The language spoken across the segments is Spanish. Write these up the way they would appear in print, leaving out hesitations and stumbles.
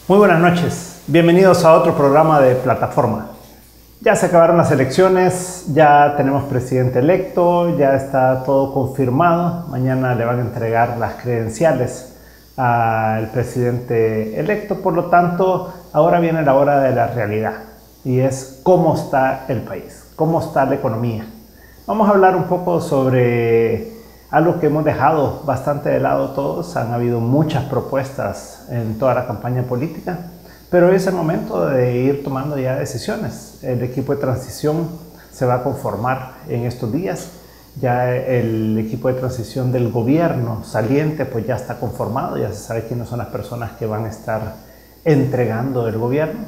Muy buenas noches, bienvenidos a otro programa de Plataforma. Ya se acabaron las elecciones, ya tenemos presidente electo, ya está todo confirmado. Mañana le van a entregar las credenciales al presidente electo, por lo tanto, ahora viene la hora de la realidad y es cómo está el país, cómo está la economía. Vamos a hablar un poco sobre algo que hemos dejado bastante de lado todos. Han habido muchas propuestas en toda la campaña política, pero hoy es el momento de ir tomando ya decisiones. El equipo de transición se va a conformar en estos días. Ya el equipo de transición del gobierno saliente pues ya está conformado, ya se sabe quiénes son las personas que van a estar entregando el gobierno.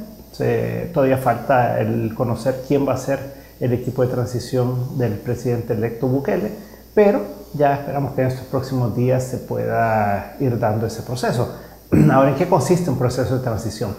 Todavía falta el conocer quién va a ser el equipo de transición del presidente electo Bukele, pero ya esperamos que en estos próximos días se pueda ir dando ese proceso. Ahora, ¿en qué consiste un proceso de transición?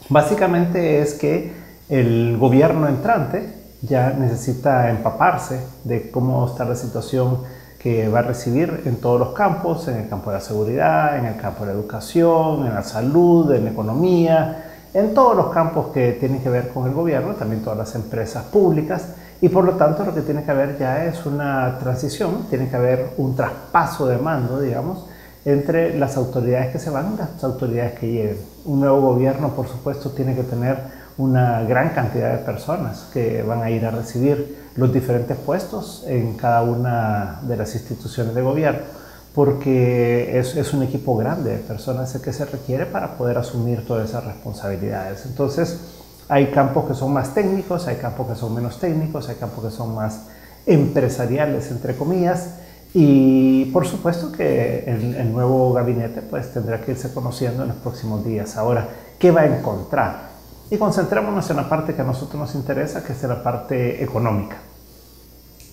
Básicamente es que el gobierno entrante ya necesita empaparse de cómo está la situación que va a recibir en todos los campos, en el campo de la seguridad, en el campo de la educación, en la salud, en la economía, en todos los campos que tienen que ver con el gobierno, también todas las empresas públicas, y por lo tanto lo que tiene que haber ya es una transición, tiene que haber un traspaso de mando, digamos, entre las autoridades que se van y las autoridades que lleguen. Un nuevo gobierno, por supuesto, tiene que tener una gran cantidad de personas que van a ir a recibir los diferentes puestos en cada una de las instituciones de gobierno, porque es un equipo grande de personas el que se requiere para poder asumir todas esas responsabilidades. Entonces, hay campos que son más técnicos, hay campos que son menos técnicos, hay campos que son más empresariales, entre comillas, y por supuesto que el nuevo gabinete pues tendrá que irse conociendo en los próximos días. Ahora, ¿qué va a encontrar? Y concentrémonos en la parte que a nosotros nos interesa, que es la parte económica.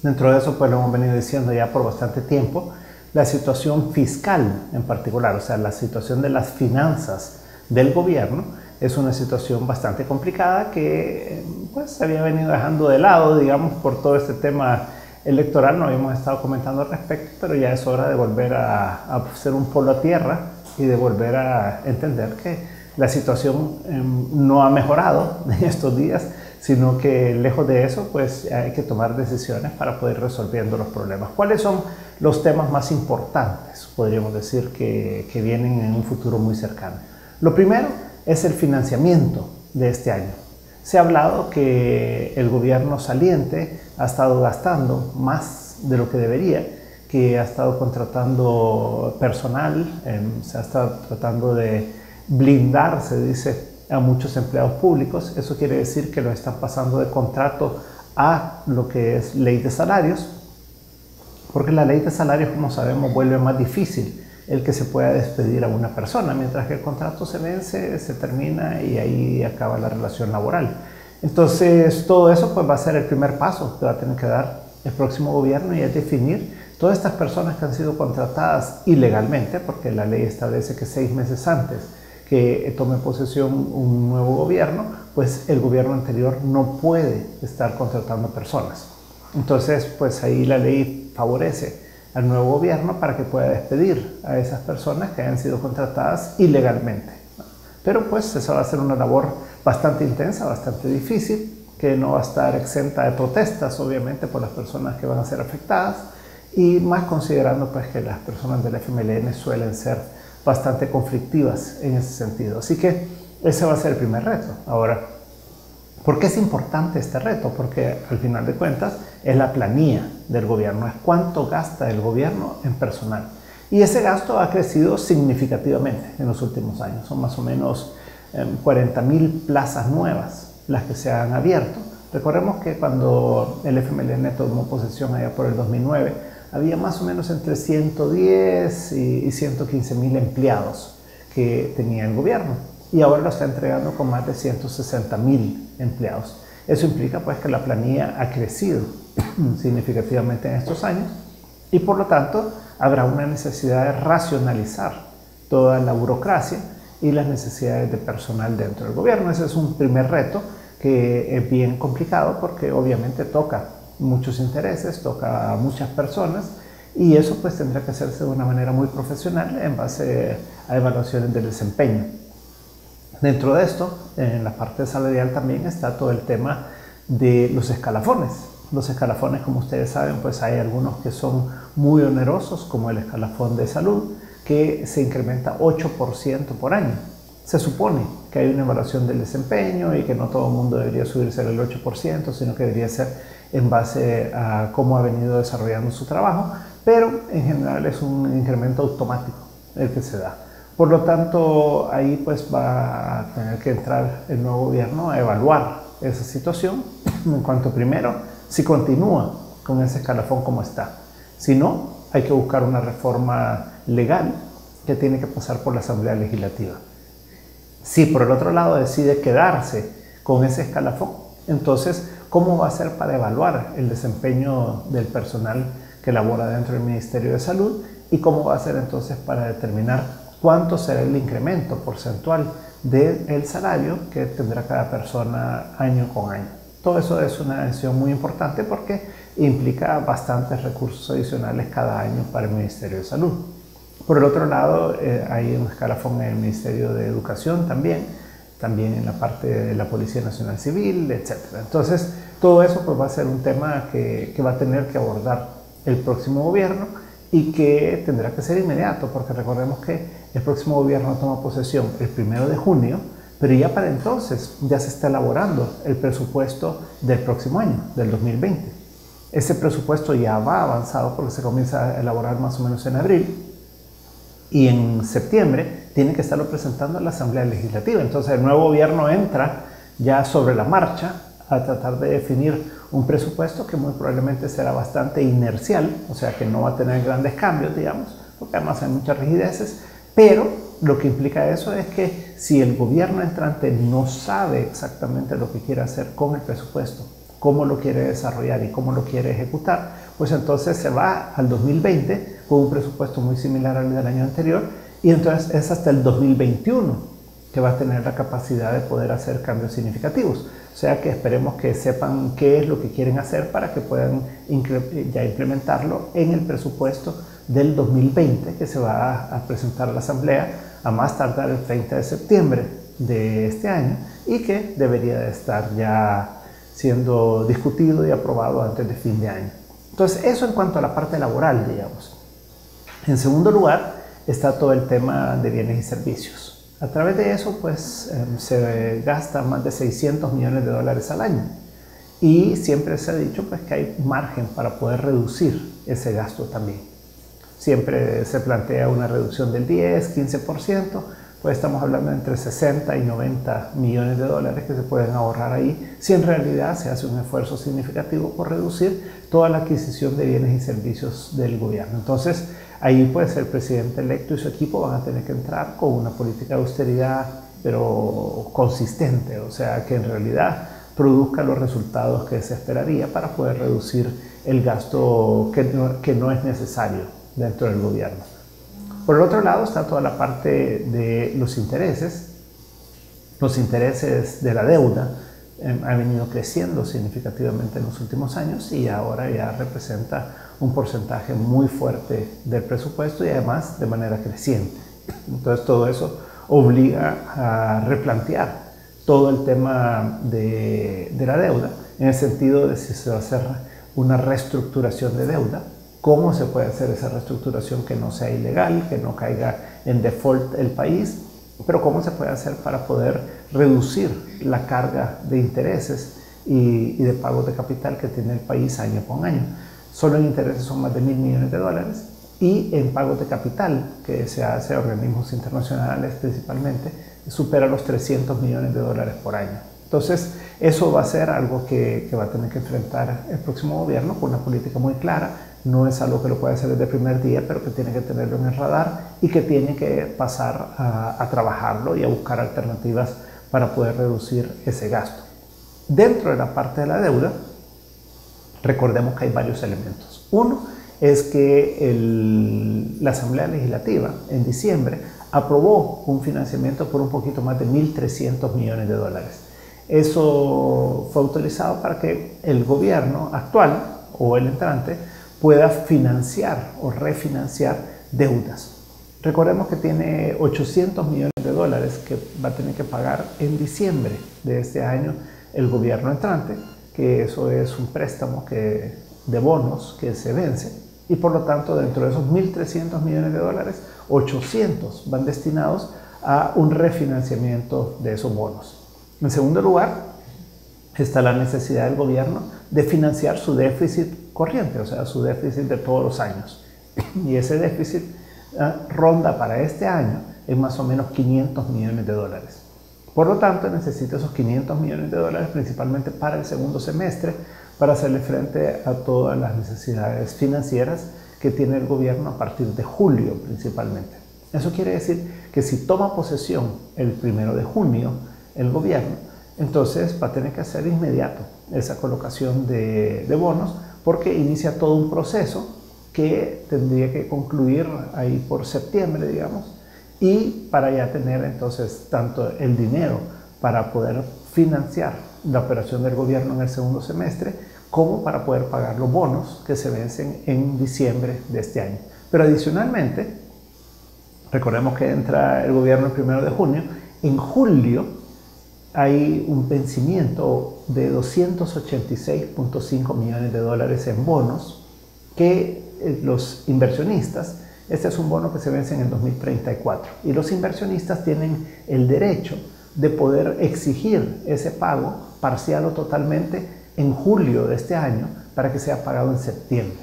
Dentro de eso, pues lo hemos venido diciendo ya por bastante tiempo, la situación fiscal en particular, o sea, la situación de las finanzas del gobierno, es una situación bastante complicada que pues se había venido dejando de lado, digamos, por todo este tema electoral. No habíamos estado comentando al respecto, pero ya es hora de volver a ser un polo a tierra y de volver a entender que la situación no ha mejorado en estos días, sino que lejos de eso pues hay que tomar decisiones para poder ir resolviendo los problemas. ¿Cuáles son los temas más importantes, podríamos decir, que vienen en un futuro muy cercano? Lo primero es el financiamiento de este año. Se ha hablado que el gobierno saliente ha estado gastando más de lo que debería, que ha estado contratando personal, se ha estado tratando de blindar, se dice, a muchos empleados públicos. Eso quiere decir que lo están pasando de contrato a lo que es ley de salarios, porque la ley de salarios, como sabemos, vuelve más difícil el que se pueda despedir a una persona, mientras que el contrato se vence, se termina y ahí acaba la relación laboral. Entonces, todo eso pues va a ser el primer paso que va a tener que dar el próximo gobierno, y es definir todas estas personas que han sido contratadas ilegalmente, porque la ley establece que 6 meses antes que tome posesión un nuevo gobierno, pues el gobierno anterior no puede estar contratando personas. Entonces, pues ahí la ley favorece al nuevo gobierno para que pueda despedir a esas personas que hayan sido contratadas ilegalmente. Pero pues eso va a ser una labor bastante intensa, bastante difícil, que no va a estar exenta de protestas, obviamente, por las personas que van a ser afectadas, y más considerando pues que las personas del FMLN suelen ser bastante conflictivas en ese sentido. Así que ese va a ser el primer reto. Ahora, ¿por qué es importante este reto? Porque al final de cuentas es la planilla del gobierno, es cuánto gasta el gobierno en personal. Y ese gasto ha crecido significativamente en los últimos años. Son más o menos 40.000 plazas nuevas las que se han abierto. Recordemos que cuando el FMLN tomó posesión allá por el 2009, había más o menos entre 110 y 115.000 empleados que tenía el gobierno, y ahora lo está entregando con más de 160.000 empleados. Eso implica pues que la planilla ha crecido significativamente en estos años, y por lo tanto habrá una necesidad de racionalizar toda la burocracia y las necesidades de personal dentro del gobierno. Ese es un primer reto que es bien complicado, porque obviamente toca muchos intereses, toca a muchas personas, y eso pues tendrá que hacerse de una manera muy profesional en base a evaluaciones del desempeño. Dentro de esto, en la parte salarial también está todo el tema de los escalafones. Los escalafones, como ustedes saben, pues hay algunos que son muy onerosos, como el escalafón de salud, que se incrementa 8% por año. Se supone que hay una evaluación del desempeño y que no todo el mundo debería subirse el 8%, sino que debería ser en base a cómo ha venido desarrollando su trabajo, pero en general es un incremento automático el que se da. Por lo tanto, ahí pues va a tener que entrar el nuevo gobierno a evaluar esa situación en cuanto primero, si continúa con ese escalafón como está. Si no, hay que buscar una reforma legal que tiene que pasar por la Asamblea Legislativa. Si por el otro lado decide quedarse con ese escalafón, entonces, ¿cómo va a ser para evaluar el desempeño del personal que labora dentro del Ministerio de Salud? ¿Y cómo va a ser entonces para determinar cuánto será el incremento porcentual del salario que tendrá cada persona año con año? Todo eso es una decisión muy importante porque implica bastantes recursos adicionales cada año para el Ministerio de Salud. Por el otro lado, hay un escalafón en el Ministerio de Educación también en la parte de la Policía Nacional Civil, etc. Entonces, todo eso pues, va a ser un tema que va a tener que abordar el próximo gobierno y que tendrá que ser inmediato, porque recordemos que el próximo gobierno toma posesión el 1 de junio, pero ya para entonces ya se está elaborando el presupuesto del próximo año, del 2020. Ese presupuesto ya va avanzado porque se comienza a elaborar más o menos en abril y en septiembre tiene que estarlo presentando a la Asamblea Legislativa. Entonces el nuevo gobierno entra ya sobre la marcha a tratar de definir un presupuesto que muy probablemente será bastante inercial, o sea que no va a tener grandes cambios, digamos, porque además hay muchas rigideces, pero lo que implica eso es que si el gobierno entrante no sabe exactamente lo que quiere hacer con el presupuesto, cómo lo quiere desarrollar y cómo lo quiere ejecutar, pues entonces se va al 2020 con un presupuesto muy similar al del año anterior y entonces es hasta el 2021 que va a tener la capacidad de poder hacer cambios significativos. O sea que esperemos que sepan qué es lo que quieren hacer para que puedan ya implementarlo en el presupuesto del 2020 que se va a presentar a la Asamblea a más tardar el 30 de septiembre de este año y que debería de estar ya siendo discutido y aprobado antes de fin de año. Entonces, eso en cuanto a la parte laboral, digamos. En segundo lugar, está todo el tema de bienes y servicios. A través de eso, pues, se gasta más de 600 millones de dólares al año. Y siempre se ha dicho pues, que hay margen para poder reducir ese gasto también. Siempre se plantea una reducción del 10, 15%, pues estamos hablando de entre 60 y 90 millones de dólares que se pueden ahorrar ahí, si en realidad se hace un esfuerzo significativo por reducir toda la adquisición de bienes y servicios del gobierno. Entonces, ahí pues el presidente electo y su equipo van a tener que entrar con una política de austeridad, pero consistente, o sea, que en realidad produzca los resultados que se esperaría para poder reducir el gasto que no es necesario dentro del gobierno. Por el otro lado está toda la parte de los intereses. Los intereses de la deuda han venido creciendo significativamente en los últimos años y ahora ya representa un porcentaje muy fuerte del presupuesto y además de manera creciente. Entonces todo eso obliga a replantear todo el tema de la deuda en el sentido de si se va a hacer una reestructuración de deuda, cómo se puede hacer esa reestructuración que no sea ilegal, que no caiga en default el país, pero cómo se puede hacer para poder reducir la carga de intereses y de pagos de capital que tiene el país año con año. Solo en intereses son más de 1.000 millones de dólares y en pagos de capital que se hace a organismos internacionales principalmente supera los 300 millones de dólares por año. Entonces eso va a ser algo que va a tener que enfrentar el próximo gobierno con una política muy clara. No es algo que lo puede hacer desde el primer día, pero que tiene que tenerlo en el radar y que tiene que pasar a trabajarlo y a buscar alternativas para poder reducir ese gasto. Dentro de la parte de la deuda, recordemos que hay varios elementos. Uno es que la Asamblea Legislativa en diciembre aprobó un financiamiento por un poquito más de 1.300 millones de dólares. Eso fue autorizado para que el gobierno actual o el entrante pueda financiar o refinanciar deudas. Recordemos que tiene 800 millones de dólares que va a tener que pagar en diciembre de este año el gobierno entrante, que eso es un préstamo de bonos que se vence, y por lo tanto dentro de esos 1.300 millones de dólares, 800 van destinados a un refinanciamiento de esos bonos. En segundo lugar, está la necesidad del gobierno de financiar su déficit corriente, o sea, su déficit de todos los años. Y ese déficit ronda para este año en más o menos 500 millones de dólares. Por lo tanto, necesita esos 500 millones de dólares principalmente para el segundo semestre, para hacerle frente a todas las necesidades financieras que tiene el gobierno a partir de julio principalmente. Eso quiere decir que si toma posesión el 1 de junio el gobierno, entonces va a tener que hacer inmediato esa colocación de bonos, porque inicia todo un proceso que tendría que concluir ahí por septiembre, digamos, y para ya tener entonces tanto el dinero para poder financiar la operación del gobierno en el segundo semestre, como para poder pagar los bonos que se vencen en diciembre de este año. Pero adicionalmente, recordemos que entra el gobierno el 1 de junio, en julio hay un vencimiento de 286.5 millones de dólares en bonos que los inversionistas, este es un bono que se vence en el 2034, y los inversionistas tienen el derecho de poder exigir ese pago parcial o totalmente en julio de este año para que sea pagado en septiembre.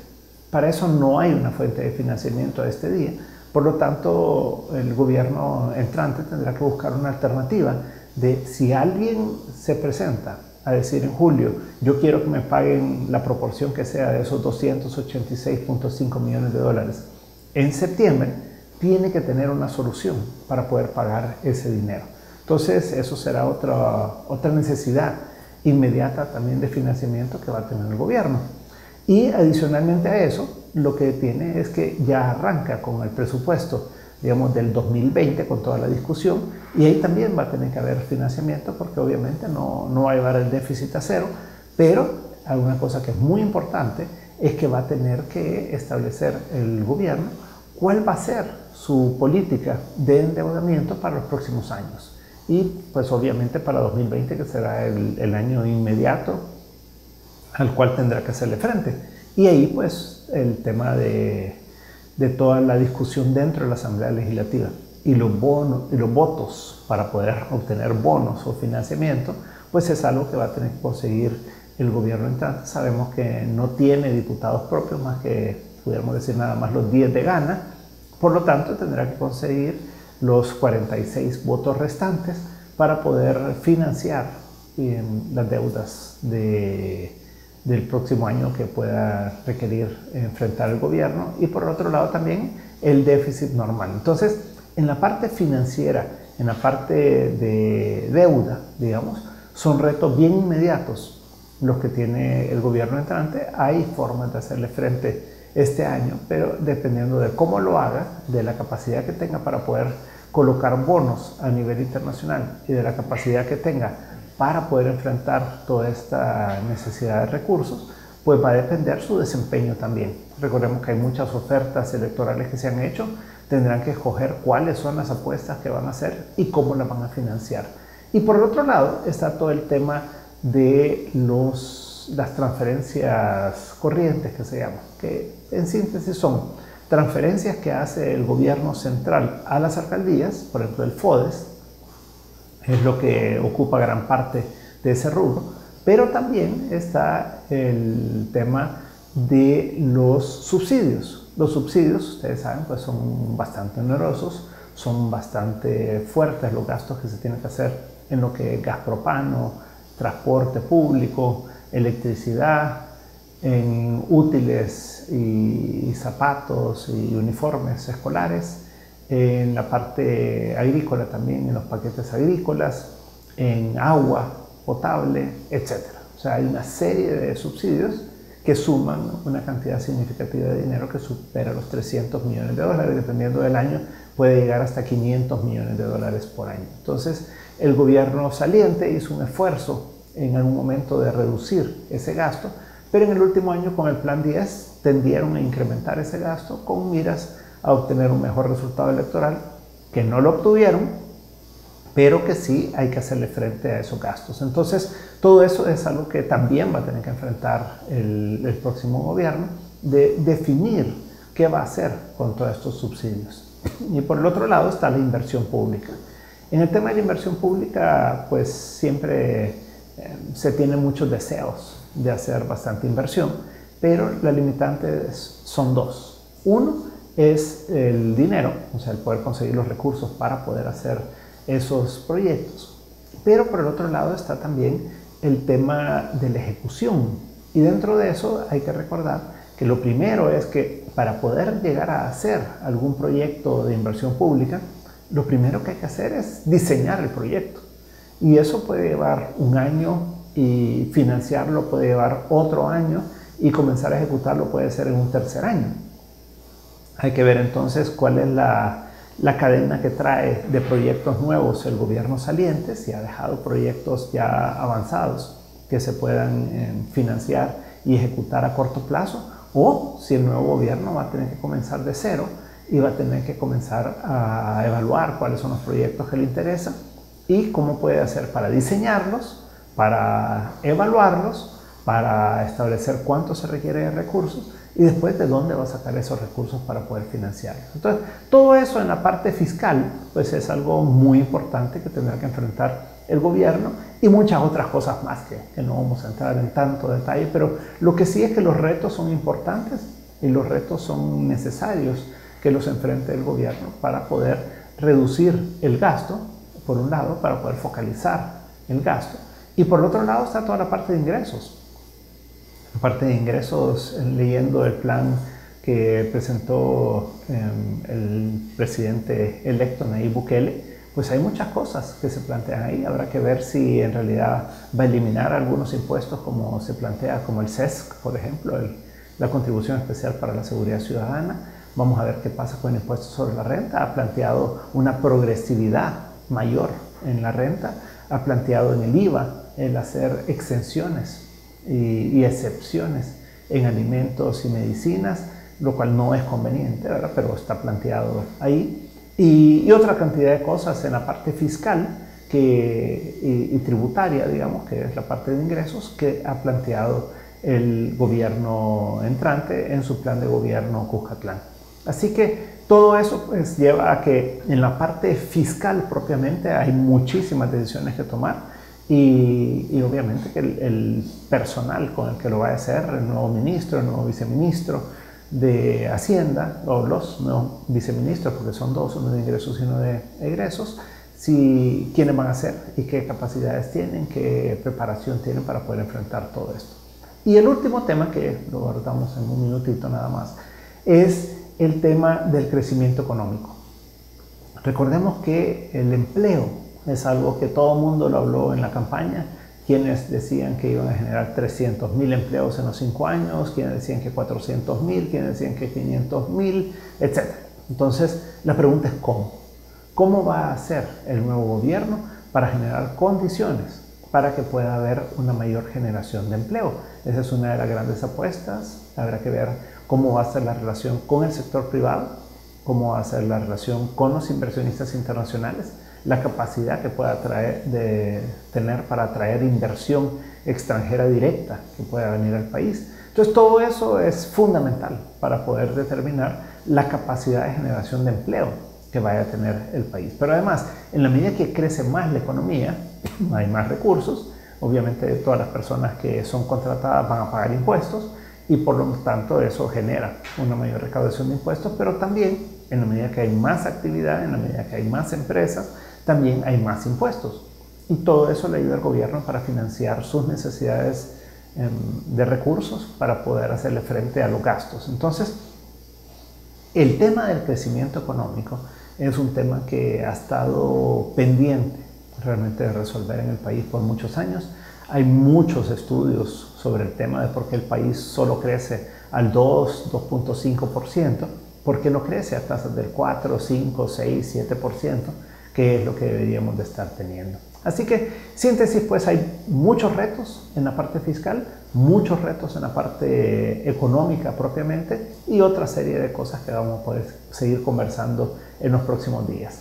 Para eso no hay una fuente de financiamiento a este día, por lo tanto el gobierno entrante tendrá que buscar una alternativa de si alguien se presenta a decir en julio, yo quiero que me paguen la proporción que sea de esos 286.5 millones de dólares en septiembre, tiene que tener una solución para poder pagar ese dinero. Entonces eso será otra necesidad inmediata también de financiamiento que va a tener el gobierno. Y adicionalmente a eso, lo que tiene es que ya arranca con el presupuesto, digamos, del 2020 con toda la discusión, y ahí también va a tener que haber financiamiento, porque obviamente no va a llevar el déficit a cero, pero alguna cosa que es muy importante es que va a tener que establecer el gobierno cuál va a ser su política de endeudamiento para los próximos años. Y pues obviamente para 2020, que será el año inmediato al cual tendrá que hacerle frente. Y ahí pues el tema de toda la discusión dentro de la Asamblea Legislativa y los votos para poder obtener bonos o financiamiento, pues es algo que va a tener que conseguir el gobierno entrante. Sabemos que no tiene diputados propios, más que, pudiéramos decir, nada más los 10 de Gana. Por lo tanto, tendrá que conseguir los 46 votos restantes para poder financiar las deudas del próximo año que pueda requerir enfrentar el gobierno, y por otro lado también el déficit normal. Entonces, en la parte financiera, en la parte de deuda, digamos, son retos bien inmediatos los que tiene el gobierno entrante. Hay formas de hacerle frente este año, pero dependiendo de cómo lo haga, de la capacidad que tenga para poder colocar bonos a nivel internacional y de la capacidad que tenga para poder enfrentar toda esta necesidad de recursos, pues va a depender su desempeño también. Recordemos que hay muchas ofertas electorales que se han hecho, tendrán que escoger cuáles son las apuestas que van a hacer y cómo las van a financiar. Y por el otro lado está todo el tema de las transferencias corrientes, que se llaman, que en síntesis son transferencias que hace el gobierno central a las alcaldías. Por ejemplo, el FODES es lo que ocupa gran parte de ese rubro, pero también está el tema de los subsidios. Los subsidios, ustedes saben, pues son bastante onerosos, son bastante fuertes los gastos que se tienen que hacer en lo que es gas propano, transporte público, electricidad, en útiles y zapatos y uniformes escolares, en la parte agrícola también, en los paquetes agrícolas, en agua potable, etc. O sea, hay una serie de subsidios que suman una cantidad significativa de dinero que supera los 300 millones de dólares, dependiendo del año, puede llegar hasta 500 millones de dólares por año. Entonces, el gobierno saliente hizo un esfuerzo en algún momento de reducir ese gasto, pero en el último año con el Plan 10 tendieron a incrementar ese gasto con miras a obtener un mejor resultado electoral, que no lo obtuvieron, pero que sí hay que hacerle frente a esos gastos. Entonces, todo eso es algo que también va a tener que enfrentar el próximo gobierno, de definir qué va a hacer con todos estos subsidios. Y por el otro lado está la inversión pública. En el tema de la inversión pública, pues siempre se tienen muchos deseos de hacer bastante inversión, pero las limitantes son dos. Uno es el dinero, o sea, el poder conseguir los recursos para poder hacer esos proyectos. Pero por el otro lado está también el tema de la ejecución. Y dentro de eso hay que recordar que lo primero es que para poder llegar a hacer algún proyecto de inversión pública, lo primero que hay que hacer es diseñar el proyecto. Y eso puede llevar un año y financiarlo puede llevar otro año y comenzar a ejecutarlo puede ser en un tercer año. Hay que ver entonces cuál es la cadena que trae de proyectos nuevos el gobierno saliente, si ha dejado proyectos ya avanzados que se puedan financiar y ejecutar a corto plazo, o si el nuevo gobierno va a tener que comenzar de cero y va a tener que comenzar a evaluar cuáles son los proyectos que le interesan y cómo puede hacer para diseñarlos, para evaluarlos, para establecer cuánto se requiere de recursos y después de dónde va a sacar esos recursos para poder financiarlos. Entonces, todo eso en la parte fiscal, pues es algo muy importante que tendrá que enfrentar el gobierno y muchas otras cosas más que no vamos a entrar en tanto detalle, pero lo que sí es que los retos son importantes y los retos son necesarios que los enfrente el gobierno para poder reducir el gasto, por un lado, para poder focalizar el gasto, y por el otro lado está toda la parte de ingresos. La parte de ingresos, leyendo el plan que presentó el presidente electo Nayib Bukele, pues hay muchas cosas que se plantean ahí. Habrá que ver si en realidad va a eliminar algunos impuestos como se plantea, como el CESC, por ejemplo, la Contribución Especial para la Seguridad Ciudadana. Vamos a ver qué pasa con el impuesto sobre la renta. Ha planteado una progresividad mayor en la renta. Ha planteado en el IVA el hacer exenciones y excepciones en alimentos y medicinas, lo cual no es conveniente, ¿verdad? Pero está planteado ahí. Y otra cantidad de cosas en la parte fiscal y tributaria, digamos, que es la parte de ingresos, que ha planteado el gobierno entrante en su plan de gobierno Cuscatlán. Así que todo eso pues lleva a que en la parte fiscal propiamente hay muchísimas decisiones que tomar y obviamente que el personal con el que lo va a hacer, el nuevo ministro, el nuevo viceministro de Hacienda, o los nuevos viceministros, porque son dos, uno de ingresos y uno de egresos, quiénes van a ser y qué capacidades tienen, qué preparación tienen para poder enfrentar todo esto. Y el último tema, que lo abordamos en un minutito nada más, es el tema del crecimiento económico. Recordemos que el empleo es algo que todo el mundo lo habló en la campaña, quienes decían que iban a generar 300.000 empleos en los 5 años, quienes decían que 400.000, quienes decían que 500.000, etc. Entonces, la pregunta es ¿cómo? ¿Cómo va a hacer el nuevo gobierno para generar condiciones para que pueda haber una mayor generación de empleo? Esa es una de las grandes apuestas. Habrá que ver cómo va a ser la relación con el sector privado, cómo va a ser la relación con los inversionistas internacionales, la capacidad que pueda tener para atraer inversión extranjera directa que pueda venir al país. Entonces todo eso es fundamental para poder determinar la capacidad de generación de empleo que vaya a tener el país. Pero además, en la medida que crece más la economía, hay más recursos, obviamente todas las personas que son contratadas van a pagar impuestos y por lo tanto eso genera una mayor recaudación de impuestos, pero también en la medida que hay más actividad, en la medida que hay más empresas, también hay más impuestos. Y todo eso le ayuda al gobierno para financiar sus necesidades de recursos para poder hacerle frente a los gastos. Entonces, el tema del crecimiento económico es un tema que ha estado pendiente realmente de resolver en el país por muchos años. Hay muchos estudios sobre el tema de por qué el país solo crece al 2.5%, por qué no crece a tasas del 4, 5, 6, 7%, que es lo que deberíamos de estar teniendo. Así que, síntesis, pues hay muchos retos en la parte fiscal, muchos retos en la parte económica propiamente y otra serie de cosas que vamos a poder seguir conversando en los próximos días.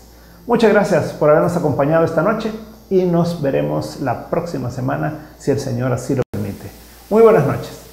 Muchas gracias por habernos acompañado esta noche y nos veremos la próxima semana si el Señor así lo permite. Muy buenas noches.